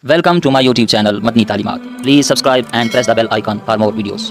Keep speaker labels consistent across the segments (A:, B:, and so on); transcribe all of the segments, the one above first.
A: Welcome to my YouTube channel Matni Talimat. Please subscribe and press the bell icon for more videos.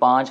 B: 5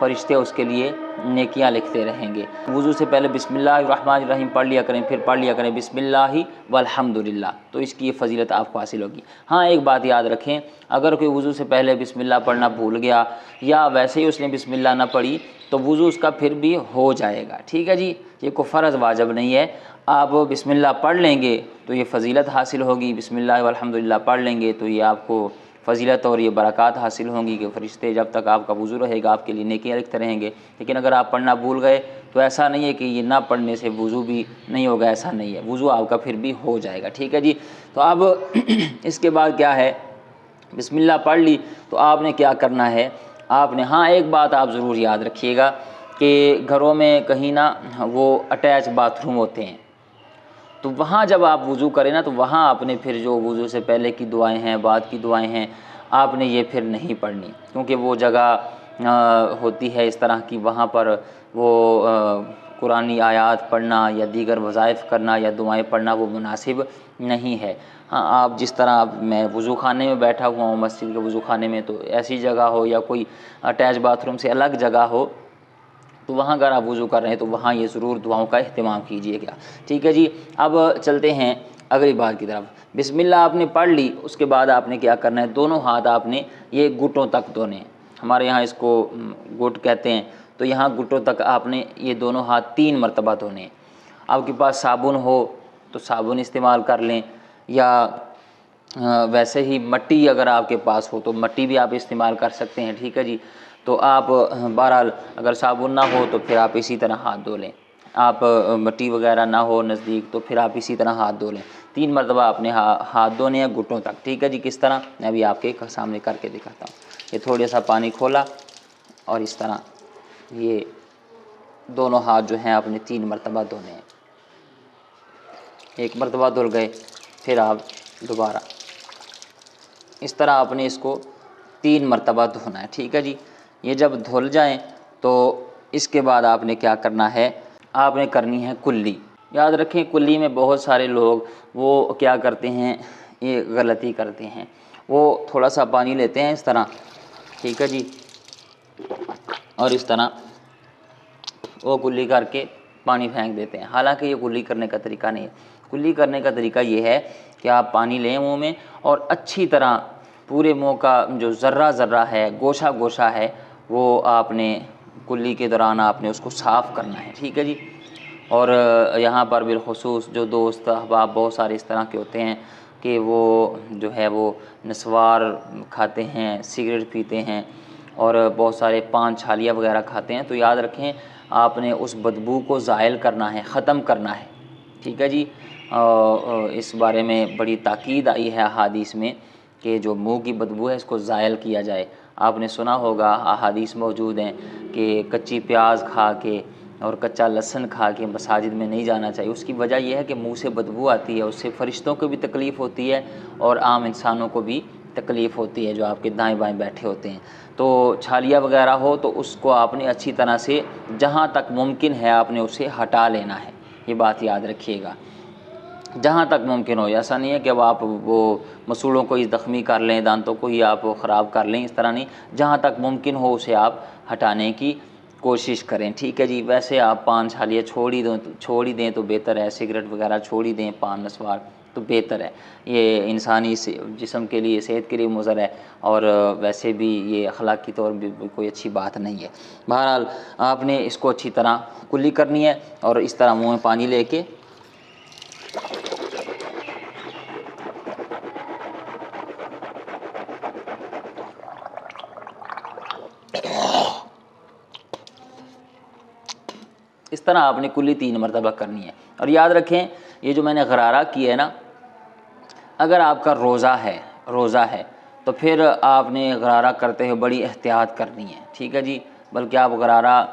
B: فرشتے اس کے لیے نیکیاں لکھتے رہیں گے۔ وضو سے پہلے بسم اللہ الرحمن الرحیم پڑھ لیا کریں، پھر پڑھ لیا کریں بسم اللہ والحمدللہ، تو اس کی یہ فضیلت آپ کو حاصل ہوگی۔ ہاں ایک بات یاد رکھیں، اگر کوئی وضو سے پہلے بسم اللہ پڑھنا بھول گیا یا ویسے ہی اس نے بسم اللہ نہ پڑھی تو وضو اس کا پھر بھی ہو جائے گا، ٹھیک ہے جی، یہ کوئی فرض واجب نہیں ہے۔ آپ بسم اللہ پڑھ لیں گے تو یہ فضیلت حاصل ہوگی، بسم اللہ والحمدللہ پڑھ لیں گے تو یہ آپ کو فضیلت اور یہ برکات حاصل ہوں گی کہ فرشتے جب تک آپ کا وضو رہے گا آپ کے لیے نیکیاں لکھتے رہیں گے۔ لیکن اگر آپ پڑھنا بھول گئے تو ایسا نہیں ہے کہ یہ نہ پڑھنے سے وضو بھی نہیں ہوگا، ایسا نہیں ہے، وضو آپ کا پھر بھی ہو جائے گا، ٹھیک ہے جی۔ تو اب اس کے بعد کیا ہے، بسم اللہ پڑھ لی تو آپ نے کیا کرنا ہے، آپ نے ہاں ایک بات آپ ضرور یاد رکھیے گا کہ گھروں میں کہیں نہ وہ اٹیچ باتھ روم ہوتے ہیں، تو وہاں جب آپ وضو کریں نا تو وہاں آپ نے پھر جو وضو سے پہلے کی دعائیں ہیں، بعد کی دعائیں ہیں، آپ نے یہ پھر نہیں پڑھنی، کیونکہ وہ جگہ ہوتی ہے اس طرح کی، وہاں پر وہ قرآنی آیات پڑھنا یا دیگر وظائف کرنا یا دعائیں پڑھنا وہ مناسب نہیں ہے۔ ہاں آپ جس طرح میں وضو خانے میں بیٹھا ہوا ہوں مسجد کے وضو خانے میں، تو ایسی جگہ ہو یا کوئی اٹیچ باتھ روم سے الگ جگہ ہو تو وہاں اگر آپ وضو کر رہے ہیں تو وہاں یہ ضرور دعاؤں کا اہتمام کیجیے گا، ٹھیک ہے جی۔ اب چلتے ہیں اگلی بات کی طرف۔ بسم اللہ آپ نے پڑھ لی، اس کے بعد آپ نے کیا کرنا ہے، دونوں ہاتھ آپ نے یہ گھٹوں تک دھونے ہیں، ہمارے یہاں اس کو گھٹ کہتے ہیں، تو یہاں گھٹوں تک آپ نے یہ دونوں ہاتھ 3 مرتبہ دھونے ہیں۔ آپ کے پاس صابن ہو تو صابن استعمال کر لیں، یا ویسے ہی مٹی اگر آپ کے پاس ہو تو مٹی بھی آپ استعمال کر سکتے ہیں، ٹھیک ہے جی۔ تو آپ بہرحال اگر صابن نہ ہو تو پھر آپ اسی طرح ہاتھ دھو لیں، آپ مٹی وغیرہ نہ ہو نزدیک تو پھر آپ اسی طرح ہاتھ دھو لیں۔ 3 مرتبہ آپ نے ہاتھ دھونے ہیں گھٹوں تک، ٹھیک ہے جی۔ کس طرح، میں ابھی آپ کے سامنے کر کے دکھاتا ہوں۔ یہ تھوڑا سا پانی کھولا اور اس طرح یہ دونوں ہاتھ جو ہیں آپ نے 3 مرتبہ دھونے ہیں، 1 مرتبہ دھل گئے، پھر آپ دوبارہ اس طرح آپ نے اس کو 3 مرتبہ دھونا ہے، ٹھیک ہے جی۔ یہ جب دھل جائیں تو اس کے بعد آپ نے کیا کرنا ہے، آپ نے کرنی ہے کلی۔ یاد رکھیں کلی میں بہت سارے لوگ وہ کیا کرتے ہیں، یہ غلطی کرتے ہیں، وہ تھوڑا سا پانی لیتے ہیں اس طرح، ٹھیک ہے جی، اور اس طرح وہ کلی کر کے پانی پھینک دیتے ہیں، حالانکہ یہ کلی کرنے کا طریقہ نہیں ہے۔ کلی کرنے کا طریقہ یہ ہے کہ آپ پانی لیں منہ میں اور اچھی طرح پورے منہ کا جو ذرہ ذرہ ہے، گوشہ گوشہ ہے، وہ آپ نے کلی کے دوران آپ نے اس کو صاف کرنا ہے، ٹھیک ہے جی۔ اور یہاں پر بالخصوص جو دوست احباب بہت سارے اس طرح کے ہوتے ہیں کہ وہ جو ہے وہ نسوار کھاتے ہیں، سگریٹ پیتے ہیں اور بہت سارے پان چھالیاں وغیرہ کھاتے ہیں، تو یاد رکھیں آپ نے اس بدبو کو زائل کرنا ہے، ختم کرنا ہے، ٹھیک ہے جی۔ اس بارے میں بڑی تاکید آئی ہے احادیث میں کہ جو منہ کی بدبو ہے اس کو زائل کیا جائے۔ آپ نے سنا ہوگا احادیث موجود ہیں کہ کچی پیاز کھا کے اور کچا لہسن کھا کے مساجد میں نہیں جانا چاہیے۔ اس کی وجہ یہ ہے کہ منہ سے بدبو آتی ہے، اس سے فرشتوں کو بھی تکلیف ہوتی ہے اور عام انسانوں کو بھی تکلیف ہوتی ہے جو آپ کے دائیں بائیں بیٹھے ہوتے ہیں۔ تو چھالیاں وغیرہ ہو تو اس کو آپ نے اچھی طرح سے جہاں تک ممکن ہے آپ نے اسے ہٹا لینا ہے، یہ بات یاد رکھیے گا، جہاں تک ممکن ہو۔ ایسا نہیں ہے کہ اب آپ وہ مسوڑوں کو ہی زخمی کر لیں، دانتوں کو ہی آپ خراب کر لیں، اس طرح نہیں، جہاں تک ممکن ہو اسے آپ ہٹانے کی کوشش کریں، ٹھیک ہے جی۔ ویسے آپ پان چھالیے چھوڑ ہی دیں تو بہتر ہے، سگریٹ وغیرہ چھوڑ ہی دیں، پان نسوار تو بہتر ہے، یہ انسانی جسم کے لیے، صحت کے لیے مضر ہے، اور ویسے بھی یہ اخلاقی طور بھی کوئی اچھی بات نہیں ہے۔ بہرحال آپ نے اس کو اچھی طرح کلی کرنی ہے اور اس طرح منہ میں پانی لے کے اس طرح آپ نے کلی 3 مرتبہ کرنی ہے۔ اور یاد رکھیں یہ جو میں نے غرارہ کیا ہے نا، اگر آپ کا روزہ ہے تو پھر آپ نے غرارہ کرتے ہوئے بڑی احتیاط کرنی ہے، ٹھیک ہے جی، بلکہ آپ غرارہ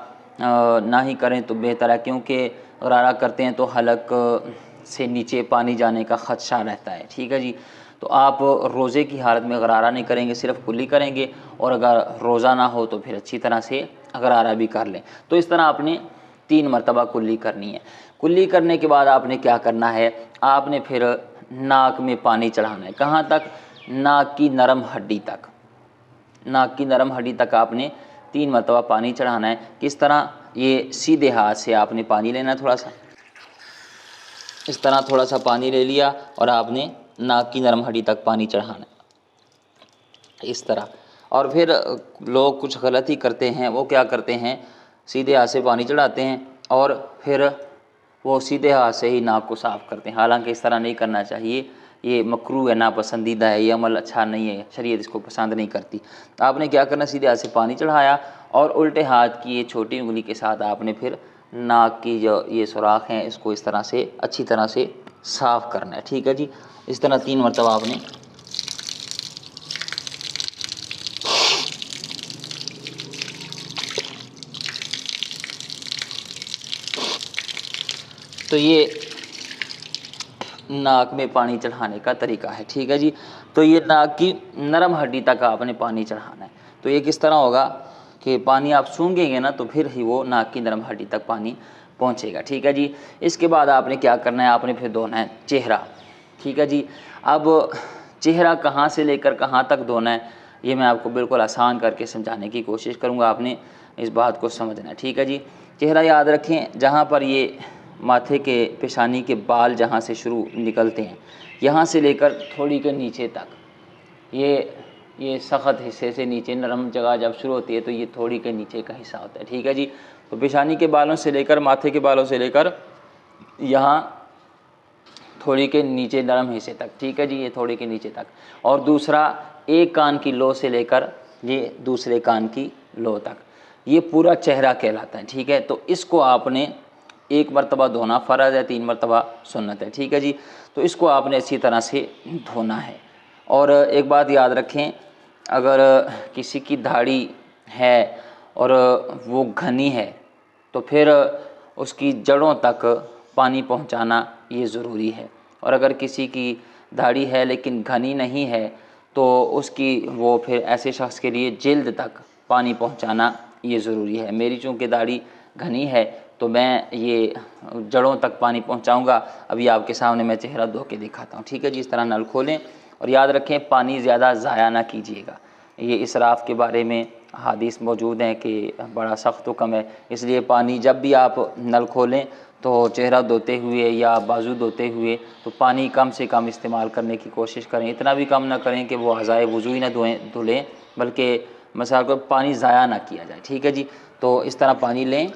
B: نہ ہی کریں تو بہتر ہے، کیونکہ غرارہ کرتے ہیں تو حلق سے نیچے پانی جانے کا خدشہ رہتا ہے، ٹھیک ہے جی۔ تو آپ روزے کی حالت میں غرارہ نہیں کریں گے، صرف کلی کریں گے، اور اگر روزہ نہ ہو تو پھر اچھی طرح سے غرارہ بھی کر لیں۔ تو اس طرح آپ نے 3 مرتبہ کلی کرنی ہے۔ کلی کرنے کے بعد آپ نے کیا کرنا ہے، آپ نے پھر ناک میں پانی چڑھانا ہے، کہاں تک، ناک کی نرم ہڈی تک، ناک کی نرم ہڈی تک آپ نے 3 مرتبہ پانی چڑھانا ہے۔ کس طرح؟ یہ سیدھے ہاتھ سے آپ نے پانی لینا ہے، تھوڑا سا اس طرح تھوڑا سا پانی لے لیا اور آپ نے ناک کی نرم ہڈی تک پانی چڑھانا ہے اس طرح۔ اور پھر لوگ کچھ غلطی کرتے ہیں، وہ کیا کرتے ہیں، سیدھے ہاتھ سے پانی چڑھاتے ہیں اور پھر وہ سیدھے ہاتھ سے ہی ناک کو صاف کرتے ہیں، حالانکہ اس طرح نہیں کرنا چاہیے، یہ مکروہ ہے، ناپسندیدہ ہے، یہ عمل اچھا نہیں ہے، شریعت اس کو پسند نہیں کرتی۔ آپ نے کیا کرنا، سیدھے ہاتھ سے پانی چڑھایا اور الٹے ہاتھ کی یہ چھوٹی انگلی کے ساتھ آپ نے پھر ناک کی جو یہ سوراخ ہیں اس کو اس طرح سے اچھی طرح سے صاف کرنا ہے، ٹھیک ہے جی۔ اس طرح 3 مرتبہ آپ نے تو یہ ناک میں پانی چڑھانے کا طریقہ ہے، ٹھیک ہے جی۔ تو یہ ناک کی نرم ہڈی تک آپ نے پانی چڑھانا ہے۔ تو یہ کس طرح ہوگا کہ پانی آپ سونگھیں گے نا تو پھر ہی وہ ناک کی نرم ہڈی تک پانی پہنچے گا، ٹھیک ہے جی۔ اس کے بعد آپ نے کیا کرنا ہے، آپ نے پھر دھونا ہے چہرہ، ٹھیک ہے جی۔ اب چہرہ کہاں سے لے کر کہاں تک دھونا ہے یہ میں آپ کو بالکل آسان کر کے سمجھانے کی کوشش کروں گا، آپ نے اس بات کو سمجھنا ہے، ٹھیک ہے جی۔ چہرہ یاد رکھیں، جہاں پر یہ ماتھے کے پیشانی کے بال جہاں سے شروع نکلتے ہیں یہاں سے لے کر تھوڑی کے نیچے تک، یہ سخت حصے سے نیچے نرم جگہ جب شروع ہوتی ہے تو یہ تھوڑی کے نیچے کا حصہ ہوتا ہے، ٹھیک ہے جی۔ تو پیشانی کے بالوں سے لے کر ماتھے کے بالوں سے لے کر یہاں تھوڑی کے نیچے نرم حصے تک، ٹھیک ہے جی، یہ تھوڑی کے نیچے تک۔ اور دوسرا ایک کان کی لو سے لے کر یہ دوسرے کان کی لو تک، یہ پورا چہرہ کہلاتا ہے، ٹھیک ہے۔ تو اس کو آپ نے 1 مرتبہ دھونا فرض ہے، 3 مرتبہ سنت ہے، ٹھیک ہے جی۔ تو اس کو آپ نے اسی طرح سے دھونا ہے۔ اور ایک بات یاد رکھیں، اگر کسی کی داڑھی ہے اور وہ گھنی ہے تو پھر اس کی جڑوں تک پانی پہنچانا یہ ضروری ہے، اور اگر کسی کی داڑھی ہے لیکن گھنی نہیں ہے تو اس کی وہ پھر ایسے شخص کے لیے جلد تک پانی پہنچانا یہ ضروری ہے۔ میری چونکہ داڑھی گھنی ہے تو میں یہ جڑوں تک پانی پہنچاؤں گا، ابھی آپ کے سامنے میں چہرہ دھو کے دکھاتا ہوں، ٹھیک ہے جی۔ اس طرح نل کھولیں اور یاد رکھیں پانی زیادہ ضائع نہ کیجیے گا، یہ اسراف کے بارے میں حدیث موجود ہیں کہ بڑا سخت حکم ہے، اس لیے پانی جب بھی آپ نل کھولیں تو چہرہ دھوتے ہوئے یا بازو دھوتے ہوئے تو پانی کم سے کم استعمال کرنے کی کوشش کریں، اتنا بھی کم نہ کریں کہ وہ اعضائے وضو ہی نہ دھلیں، بلکہ مثال کو پانی ضائع نہ کیا جائے، ٹھیک ہے جی۔ تو اس طرح پانی لیں،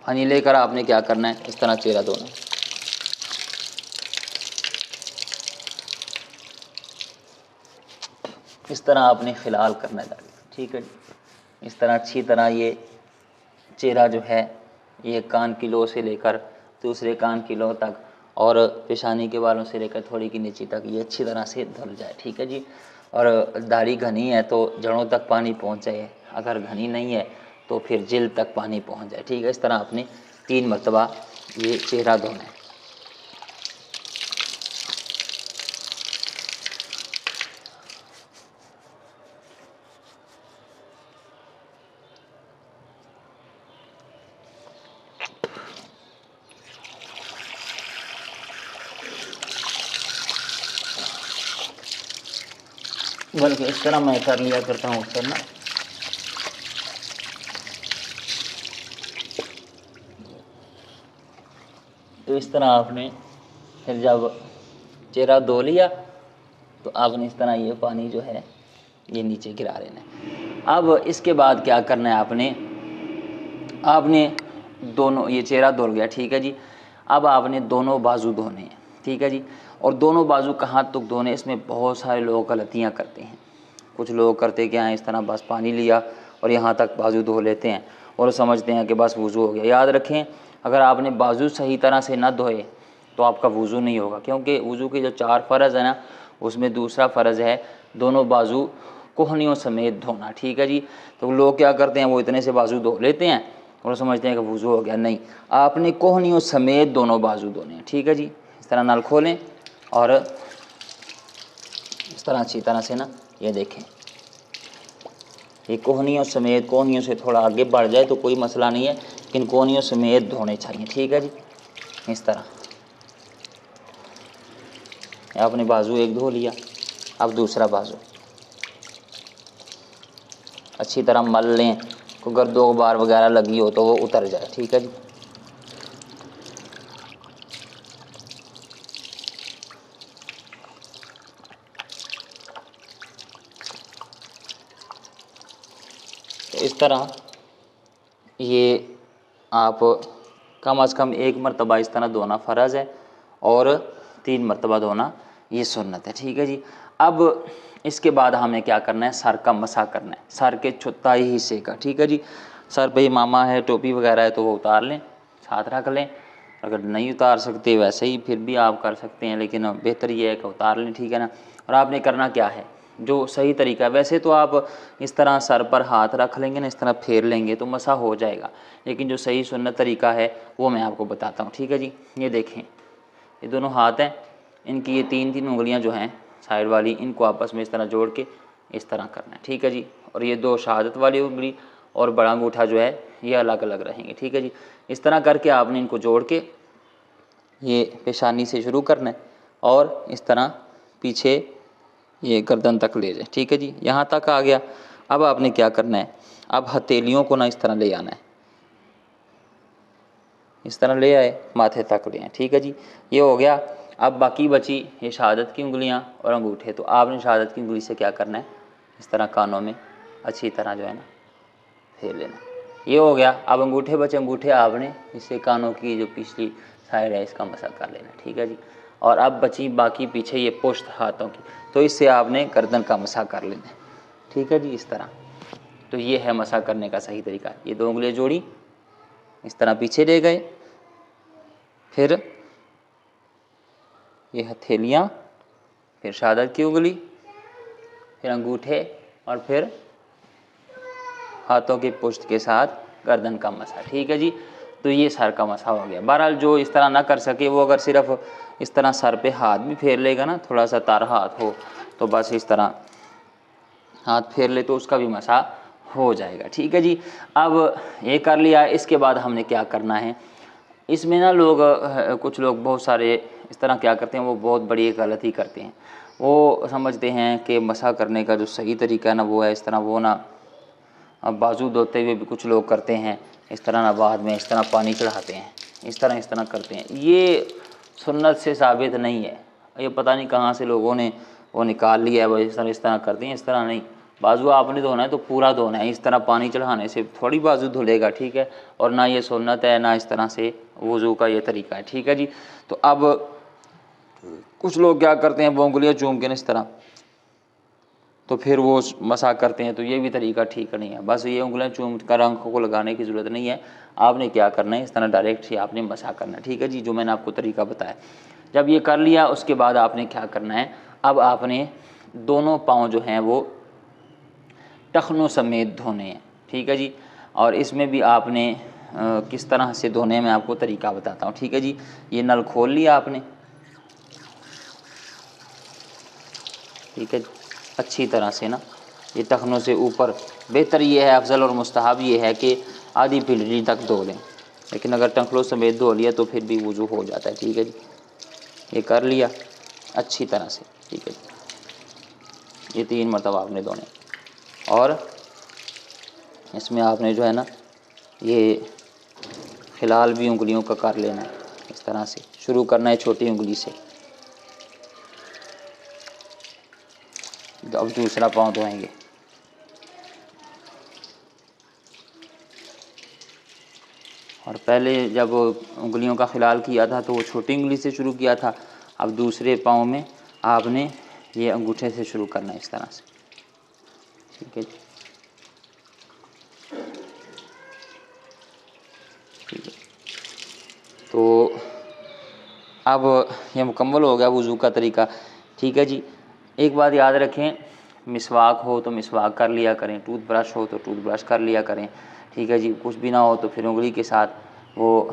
B: پانی لے کر آپ نے کیا کرنا ہے، اس طرح چہرہ دھونا ہے۔ اس طرح آپ نے خلال کرنا ہے، ٹھیک ہے جی۔ اس طرح اچھی طرح یہ چہرہ جو ہے یہ کان کی لو سے لے کر دوسرے کان کی لو تک اور پیشانی کے بالوں سے لے کر تھوڑی کی نیچے تک یہ اچھی طرح سے دھل جائے، ٹھیک ہے جی۔ اور داڑھی گھنی ہے تو جڑوں تک پانی پہنچ جائے، اگر گھنی نہیں ہے تو پھر جلد تک پانی پہنچ جائے، ٹھیک ہے۔ اس طرح آپ نے 3 مرتبہ یہ چہرہ دھونا ہے۔ بلکہ اس طرح میں کر لیا کرتا ہوں اکثر نا، تو اس طرح آپ نے پھر جب چہرہ دھو لیا تو آپ نے اس طرح یہ پانی جو ہے یہ نیچے گرا لینا ہے۔ اب اس کے بعد کیا کرنا ہے، آپ نے دونوں، یہ چہرہ دھل گیا، ٹھیک ہے جی۔ اب آپ نے دونوں بازو دھونے ہیں، ٹھیک ہے جی۔ اور دونوں بازو کہاں تک دھونے، اس میں بہت سارے لوگ غلطیاں کرتے ہیں۔ کچھ لوگ کرتے کیا ہیں، اس طرح بس پانی لیا اور یہاں تک بازو دھو لیتے ہیں اور سمجھتے ہیں کہ بس وضو ہو گیا۔ یاد رکھیں اگر آپ نے بازو صحیح طرح سے نہ دھوئے تو آپ کا وضو نہیں ہوگا، کیونکہ وضو کے جو 4 فرض ہیں نا اس میں دوسرا فرض ہے دونوں بازو کوہنیوں سمیت دھونا، ٹھیک ہے جی۔ تو لوگ کیا کرتے ہیں، وہ اتنے سے بازو دھو لیتے ہیں اور سمجھتے ہیں کہ وضو ہو گیا، نہیں، آپ نے کوہنیوں سمیت دونوں بازو دھونے ہیں، ٹھیک ہے جی۔ اس طرح نل کھولیں اور اس طرح اچھی طرح سے نا یہ دیکھیں، یہ کوہنیوں سمیت، کوہنیوں سے تھوڑا آگے بڑھ جائے تو کوئی مسئلہ نہیں ہے لیکن کوہنیوں سمیت دھونے چاہیے، ٹھیک ہے جی۔ اس طرح آپ نے بازو ایک دھو لیا، اب دوسرا بازو اچھی طرح مل لیں، کوئی گرد و غبار وغیرہ لگی ہو تو وہ اتر جائے، ٹھیک ہے جی۔ اس طرح یہ آپ کم از کم 1 مرتبہ اس طرح دھونا فرض ہے اور 3 مرتبہ دھونا یہ سنت ہے، ٹھیک ہے جی۔ اب اس کے بعد ہمیں کیا کرنا ہے، سر کا مسح کرنا ہے، سر کے چوتھائی حصے کا، ٹھیک ہے جی۔ سر پہ امامہ ہے، ٹوپی وغیرہ ہے تو وہ اتار لیں، ساتھ رکھ لیں، اگر نہیں اتار سکتے ویسے ہی پھر بھی آپ کر سکتے ہیں، لیکن بہتر یہ ہے کہ اتار لیں، ٹھیک ہے نا۔ اور آپ نے کرنا کیا ہے، جو صحیح طریقہ ہے، ویسے تو آپ اس طرح سر پر ہاتھ رکھ لیں گے نا، اس طرح پھیر لیں گے تو مسح ہو جائے گا، لیکن جو صحیح سنت طریقہ ہے وہ میں آپ کو بتاتا ہوں، ٹھیک ہے جی۔ یہ دیکھیں، یہ دونوں ہاتھ ہیں، ان کی یہ 3 انگلیاں جو ہیں سائڈ والی، ان کو آپس میں اس طرح جوڑ کے اس طرح کرنا ہے، ٹھیک ہے جی۔ اور یہ 2 شہادت والی انگلی اور بڑا انگوٹھا جو ہے یہ الگ الگ رہیں گے، ٹھیک ہے جی۔ اس طرح کر کے آپ نے ان کو جوڑ کے یہ پیشانی سے شروع کرنا ہے اور اس طرح پیچھے یہ گردن تک لے جائیں، ٹھیک ہے جی۔ یہاں تک آ گیا۔ اب آپ نے کیا کرنا ہے، اب ہتھیلیوں کو نہ اس طرح لے آنا ہے، اس طرح لے آئے، ماتھے تک لے آئے، ٹھیک ہے جی۔ یہ ہو گیا۔ اب باقی بچی یہ شہادت کی انگلیاں اور انگوٹھے، تو آپ نے شہادت کی انگلی سے کیا کرنا ہے، اس طرح کانوں میں اچھی طرح جو ہے نا پھیر لینا، یہ ہو گیا۔ اب انگوٹھے بچے، انگوٹھے آپ نے اس سے کانوں کی جو پچھلی سائڈ ہے اس کا مسح کر لینا، ٹھیک ہے جی۔ اور اب بچی باقی پیچھے یہ پشت ہاتھوں کی، تو اس سے آپ نے گردن کا مسح کر لینا ہے، ٹھیک ہے جی، اس طرح۔ تو یہ ہے مسح کرنے کا صحیح طریقہ۔ یہ 2 انگلیاں جوڑی، اس طرح پیچھے لے گئے، پھر یہ ہتھیلیاں، پھر شہادت کی انگلی، پھر انگوٹھے، اور پھر ہاتھوں کے پشت کے ساتھ گردن کا مسح، ٹھیک ہے جی۔ تو یہ سر کا مسح ہو گیا۔ بہرحال جو اس طرح نہ کر سکے وہ اگر صرف اس طرح سر پہ ہاتھ بھی پھیر لے گا نا، تھوڑا سا تار ہاتھ ہو تو بس اس طرح ہاتھ پھیر لے تو اس کا بھی مسح ہو جائے گا، ٹھیک ہے جی۔ اب یہ کر لیا، اس کے بعد ہم نے کیا کرنا ہے، اس میں نا لوگ کچھ لوگ بہت سارے اس طرح کیا کرتے ہیں، وہ بہت بڑی ایک غلطی کرتے ہیں، وہ سمجھتے ہیں کہ مسح کرنے کا جو صحیح طریقہ ہے نا وہ ہے اس طرح، وہ نا بازو دھوتے ہوئے بھی کچھ لوگ کرتے ہیں اس طرح، نا بعد میں اس طرح پانی چڑھاتے ہیں، اس طرح کرتے ہیں، یہ سنت سے ثابت نہیں ہے، یہ پتہ نہیں کہاں سے لوگوں نے وہ نکال لیا ہے، وہ اس طرح کرتے ہیں، اس طرح نہیں۔ بازو آپ نے دھونا ہے تو پورا دھونا ہے، اس طرح پانی چڑھانے سے تھوڑی بازو دھلے گا، ٹھیک ہے، اور نہ یہ سنت ہے، نہ اس طرح سے وضو کا یہ طریقہ ہے، ٹھیک ہے جی۔ تو اب کچھ لوگ کیا کرتے ہیں، وہ انگلیاں چوم کے اس طرح تو پھر وہ مسح کرتے ہیں، تو یہ بھی طریقہ ٹھیک نہیں ہے، بس یہ انگلیاں چوم کر آنکھوں کو لگانے کی ضرورت نہیں ہے، آپ نے کیا کرنا ہے، اس طرح ڈائریکٹ ہی آپ نے مسح کرنا ہے، ٹھیک ہے جی، جو میں نے آپ کو طریقہ بتایا۔ جب یہ کر لیا اس کے بعد آپ نے کیا کرنا ہے، اب آپ نے دونوں پاؤں جو ہیں وہ ٹخنوں سمیت دھونے ہیں، ٹھیک ہے جی۔ اور اس میں بھی آپ نے کس طرح سے دھونے میں آپ کو طریقہ بتاتا ہوں، ٹھیک ہے جی۔ یہ نل کھول لیا آپ نے، ٹھیک ہے جی، اچھی طرح سے نا یہ ٹخنوں سے اوپر، بہتر یہ ہے، افضل اور مستحب یہ ہے کہ آدھی پنڈلی تک دھو لیں، لیکن اگر ٹخنوں سمیت دھو لیا تو پھر بھی وضو ہو جاتا ہے، ٹھیک ہے جی۔ یہ کر لیا اچھی طرح سے، ٹھیک ہے جی، یہ 3 مرتبہ آپ نے دھونے، اور اس میں آپ نے جو ہے نا یہ خلال بھی انگلیوں کا کر لینا ہے، اس طرح سے شروع کرنا ہے چھوٹی انگلی سے۔ اب دوسرا پاؤں دھوئیں گے، اور پہلے جب انگلیوں کا خلال کیا تھا تو وہ چھوٹی انگلی سے شروع کیا تھا، اب دوسرے پاؤں میں آپ نے یہ انگوٹھے سے شروع کرنا ہے، اس طرح سے، ٹھیک ہے جی، ٹھیک ہے۔ تو اب یہ مکمل ہو گیا وضو کا طریقہ، ٹھیک ہے جی۔ ایک بات یاد رکھیں، مسواک ہو تو مسواک کر لیا کریں، ٹوتھ برش ہو تو ٹوتھ برش کر لیا کریں، ٹھیک ہے جی۔ کچھ بھی نہ ہو تو پھر انگلی کے ساتھ وہ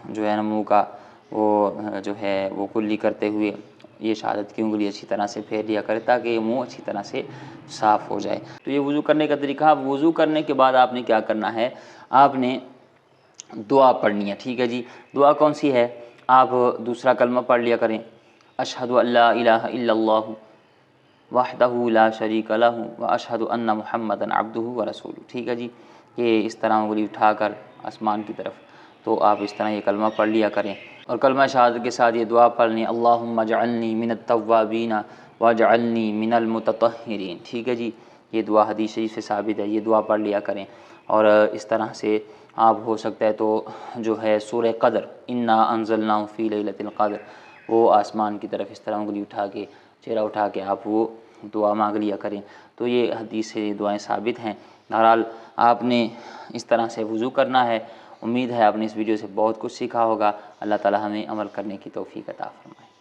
B: جو ہے نا منہ کا وہ جو ہے وہ کلی کرتے ہوئے یہ شہادت کی انگلی اچھی طرح سے پھیر لیا کرے تاکہ یہ منہ اچھی طرح سے صاف ہو جائے۔ تو یہ وضو کرنے کا طریقہ۔ اب وضو کرنے کے بعد آپ نے کیا کرنا ہے، آپ نے دعا پڑھنی ہے، ٹھیک ہے جی۔ دعا کون سی ہے، آپ دوسرا کلمہ پڑھ لیا کریں، اشہد ان لا الہ الا اللہ وحدہ لا شریک لہ واشہد ان محمدا عبدہ ورسولہ۔ ٹھیک ہے جی، یہ اس طرح انگلی اٹھا کر آسمان کی طرف، تو آپ اس طرح یہ کلمہ پڑھ لیا کریں، اور کلمہ شہادت کے ساتھ یہ دعا پڑھنی، اللہم اجعلنی من التوابین واجعلنی من المتطہرین۔ ٹھیک ہے جی، یہ دعا حدیث شریف سے ثابت ہے، یہ دعا پڑھ لیا کریں، اور اس طرح سے آپ ہو سکتا ہے تو جو ہے سورہ قدر انا انزلناہ فی لیلۃ القدر، وہ آسمان کی طرف اس طرح انگلی اٹھا کے، چہرہ اٹھا کے آپ وہ دعا مانگ لیا کریں۔ تو یہ حدیث سے دعائیں ثابت ہیں۔ بہرحال آپ نے اس طرح سے وضو کرنا ہے۔ امید ہے آپ نے اس ویڈیو سے بہت کچھ سیکھا ہوگا۔ اللہ تعالی ہمیں عمل کرنے کی توفیق عطا فرمائے۔